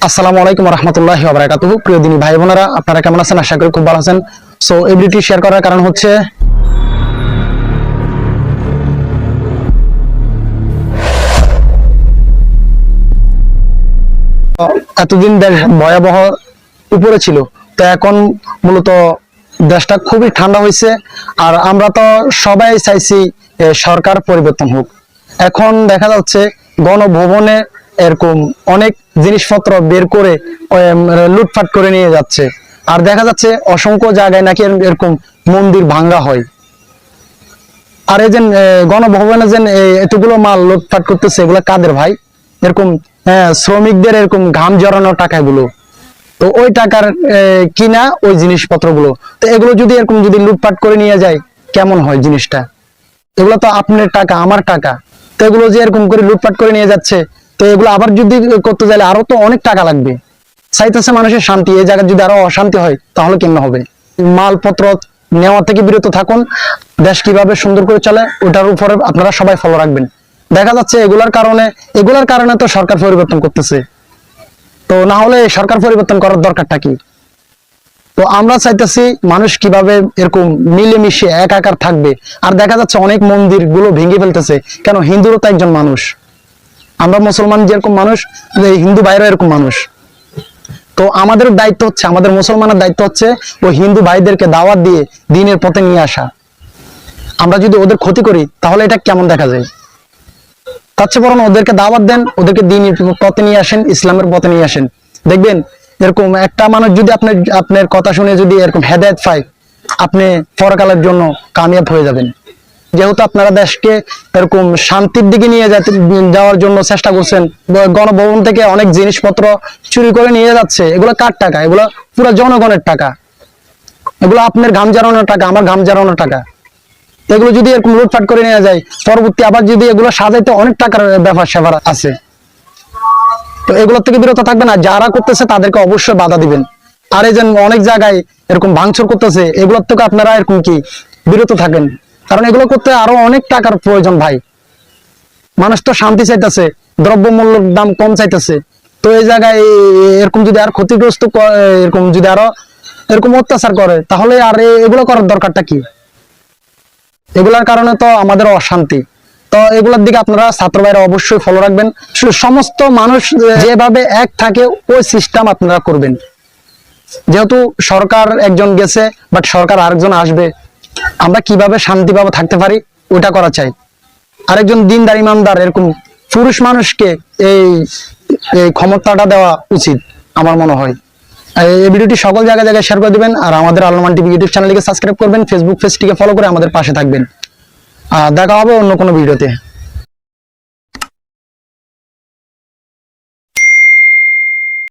আসসালামু আলাইকুম রহমতুল্লাহি ওয়া বারাকাতুহু। প্রিয় দিনী ভাই বোনেরা, আপনারা কেমন আছেন? আশা করি খুব ভালো আছেন। সো এই ভিডিওটি শেয়ার করার কারণ হচ্ছে এতদিন দেশ ভয়াবহ উপরে ছিল, তো এখন মূলত দেশটা খুবই ঠান্ডা হয়েছে। আর আমরা তো সবাই চাইছি সরকার পরিবর্তন হোক। এখন দেখা যাচ্ছে গণভবনে এরকম অনেক জিনিসপত্র বের করে লুটপাট করে নিয়ে যাচ্ছে। আর দেখা যাচ্ছে অসংখ্য জায়গায় নাকি এরকম মন্দির ভাঙ্গা হয়। আর এই যে গণভবনে যে এতগুলো মাল লুটপাট করতেছে, এগুলো কাদের ভাই? এরকম শ্রমিকদের এরকম ঘাম জড়ানো টাকাগুলো, তো ওই টাকার কিনা ওই জিনিসপত্র গুলো। তো এগুলো যদি এরকম যদি লুটপাট করে নিয়ে যায়, কেমন হয় জিনিসটা? এগুলো তো আপনার টাকা, আমার টাকা। তো এগুলো যে এরকম করে লুটপাট করে নিয়ে যাচ্ছে, তো এগুলো আবার যদি করতে চাইলে আরো তো অনেক টাকা লাগবে। চাইতেছে মানুষের শান্তি, এই জায়গায় যদি আরো অশান্তি হয় তাহলে কেমন হবে? মালপত্র নেওয়া থেকে বিরত থাকুন। দেশ কিভাবে সুন্দর করে চলে ওটার উপরে আপনারা সবাই ফলো রাখবেন। দেখা যাচ্ছে এগুলার কারণে তো সরকার পরিবর্তন করতেছে। তো না হলে সরকার পরিবর্তন করার দরকারটা কি? তো আমরা চাইতেছি মানুষ কিভাবে এরকম মিলেমিশে একাকার থাকবে। আর দেখা যাচ্ছে অনেক মন্দির গুলো ভেঙে ফেলতেছে। কেন? হিন্দুরও তো একজন মানুষ, আমরা মুসলমান যেরকম মানুষ, হিন্দু ভাইরা এরকম মানুষ। তো আমাদের দায়িত্ব হচ্ছে, আমাদের মুসলমানের দায়িত্ব হচ্ছে ওই হিন্দু ভাইদেরকে দাওয়াত দিয়ে দিনের পথে নিয়ে আসা। আমরা যদি ওদের ক্ষতি করি তাহলে এটা কেমন দেখা যায়? তার চেয়ে বরং ওদেরকে দাওয়াত দেন, ওদেরকে দিনের পথে নিয়ে আসেন, ইসলামের পথে নিয়ে আসেন। দেখবেন এরকম একটা মানুষ যদি আপনার কথা শুনে যদি এরকম হেদায়েত পায়, আপনি পরকালের জন্য কামিয়াব হয়ে যাবেন। যেহেতু আপনারা দেশকে এরকম শান্তির দিকে নিয়ে যাওয়ার জন্য চেষ্টা করছেন, গণভবন থেকে অনেক জিনিসপত্র চুরি করে নিয়ে যাচ্ছে। এগুলো কার টাকা? এগুলো পুরো জনগণের টাকা। এগুলো আপনার ঘাম ঝরানোর টাকা, আমার ঘাম ঝরানোর টাকা। এগুলো যদি এরকম লুটপাট করে নিয়ে যায়, পরবর্তী আবার যদি এগুলো সাজাইতে অনেক টাকার ব্যাপার সেবার আছে। তো এগুলোর থেকে বিরত থাকবেন। আর যারা করতেছে তাদেরকে অবশ্যই বাধা দিবেন। আর এই যে অনেক জায়গায় এরকম ভাঙচুর করতেছে, এগুলোর থেকে আপনারা এরকম কি বিরত থাকেন। কারণ এগুলো করতে আরো অনেক টাকার প্রয়োজন ভাই। মানুষ তো শান্তি চাইতেছে, দ্রব্যমূল্যের দাম কম চাইতেছে। তো এই জায়গায় এরকম যদি আর ক্ষতিগ্রস্ত, এরকম যদি আরো এরকম অত্যাচার করে, তাহলে আর এগুলো করার দরকারটা কি? এগুলোর কারণে তো আমাদের অশান্তি। তো এগুলোর দিকে আপনারা ছাত্র ভাইরা অবশ্যই ফলো রাখবেন। সমস্ত মানুষ যেভাবে এক থাকে ওই সিস্টেম আপনারা করবেন। যেহেতু সরকার একজন গেছে, বাট সরকার আরেকজন আসবে, আমরা কিভাবে শান্তিভাবে থাকতে পারি ওটা করা চাই। আরেকজন দিনদার ইমানদার এরকম পুরুষ মানুষকে এই ক্ষমতাটা দেওয়া উচিত আমার মনে হয়। এই ভিডিওটি সকল জায়গায় শেয়ার করে দিবেন। আর আমাদের আলোমান টিভি ইউটিউব চ্যানেলটিকে সাবস্ক্রাইব করবেন, ফেসবুক পেজটিকে ফলো করে আমাদের পাশে থাকবেন। দেখা হবে অন্য কোনো ভিডিওতে।